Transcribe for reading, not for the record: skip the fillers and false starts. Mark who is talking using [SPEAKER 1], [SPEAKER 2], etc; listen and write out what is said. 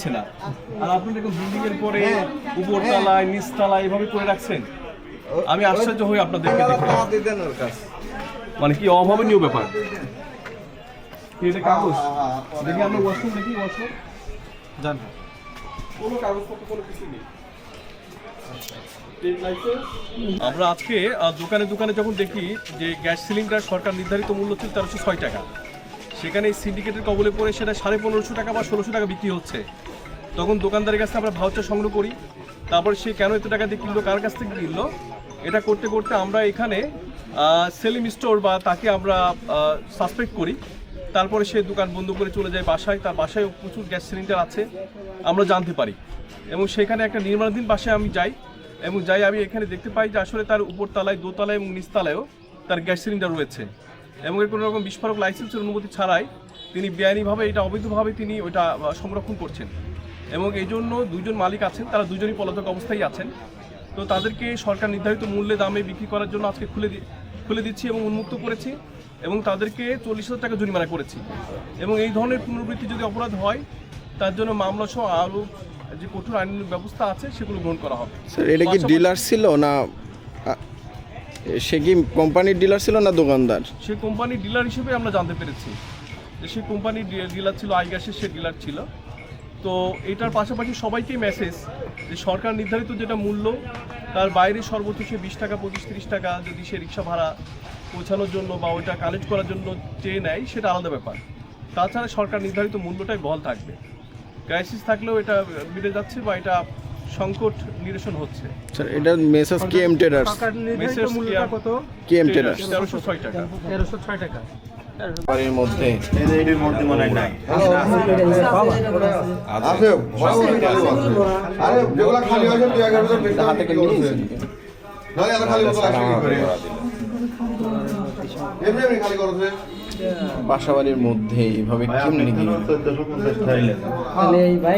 [SPEAKER 1] যাচ্ছে না। আর আপনি দেখুন বিল্ডিং এর পরে উপরতলায় নিচতলায় এভাবে করে রাখছেন, আমি আশ্চর্য হই আপনাদেরকে দেখে। মানে কি অভাবনীয় ব্যাপার। এটা কাগজ দেখি, আমরা ওয়াশরুম দেখি, ওয়াশরুম জান কোনো কাগজপত্র কোনো কিছু নেই। আমরা আজকে দোকানে দোকানে যখন দেখি যে গ্যাস সিলিন্ডার সরকার নির্ধারিত মূল্য ছিল 1306 টাকা, সেখানে এই সিন্ডিকেটের কবলে পড়ে সেটা 1550 টাকা বা 1600 টাকা বিক্রি হচ্ছে। তখন দোকানদারের কাছে আমরা ভাউচার সংগ্রহ করি, তারপর সে কেন এত টাকা দিয়ে কিনলো, কার কাছ থেকে কিনলো, এটা করতে করতে আমরা এখানে সেলিম স্টোর বা তাকে আমরা সাসপেক্ট করি। তারপরে সে দোকান বন্ধ করে চলে যায় বাসায়, তার বাসায় প্রচুর গ্যাস সিলিন্ডার আছে আমরা জানতে পারি। এবং সেখানে একটা নির্মাণাধীন বাসায় আমি যাই, এবং আমি এখানে দেখতে পাই যে আসলে তার উপরতলায়, দোতলায় এবং নিচতলায়ও তার গ্যাস সিলিন্ডার রয়েছে। এবং এর কোনো রকম বিস্ফোরক লাইসেন্সের অনুমতি ছাড়াই তিনি বেআইনিভাবে, এটা অবৈধভাবে তিনি ওইটা সংরক্ষণ করছেন। এবং এই জন্য দুজন মালিক আছেন, তারা দুজনই পলাতক অবস্থায় আছেন। তো তাদেরকে সরকার নির্ধারিত মূল্যে দামে বিক্রি করার জন্য আজকে খুলে দিচ্ছি এবং উন্মুক্ত করেছি, এবং তাদেরকে 40,000 টাকা জরিমানা করেছি। এবং এই ধরনের পুনরাবৃত্তি যদি অপরাধ হয়, তার জন্য মামলা সহ আরও যে কঠোর আইন ব্যবস্থা আছে সেগুলো গ্রহণ করা হবে।
[SPEAKER 2] স্যার, এটা কি ডিলার ছিল না, সে কি কোম্পানির ডিলার ছিল না দোকানদার?
[SPEAKER 1] সে কোম্পানির ডিলার হিসেবে আমরা জানতে পেরেছি যে সে কোম্পানির ডিলার ছিল, আইগ্যাসের সে ডিলার ছিল। তো এটার পাশাপাশি সবাইকেই মেসেজ যে সরকার নির্ধারিত যেটা মূল্য, তার বাইরে সর্বোচ্চ সে 20 টাকা, 25-30 টাকা যদি সে রিক্সা ভাড়া পৌঁছানোর জন্য বা ওইটা কালেক্ট করার জন্য চেয়ে নেয়, সেটা আলাদা ব্যাপার। তাছাড়া সরকার নির্ধারিত মূল্যটাই বহাল থাকবে। ক্রাইসিস থাকলেও এটা বেড়ে যাচ্ছে বা এটা সংকট নিরসন হচ্ছে।
[SPEAKER 2] স্যার, এটা message KM traders,
[SPEAKER 1] message
[SPEAKER 2] KM traders
[SPEAKER 1] 1306 টাকা।
[SPEAKER 3] 1306 টাকা
[SPEAKER 2] বাড়ির মধ্যে
[SPEAKER 4] এর মধ্যে মনে হয় নাই।
[SPEAKER 5] আছে আরে যেগুলা খালি হয়েছে তুই আগে ভিতর বেশি
[SPEAKER 2] হাতে করে নিয়েছি।
[SPEAKER 5] নয় এত খালি বোতল আসবে কি করে? এমনি এমনি খালি করছে।
[SPEAKER 2] বাসাবাড়ির মধ্যে এইভাবে কেমনি দিবেন?
[SPEAKER 4] 1450 টাকা।
[SPEAKER 3] ভাই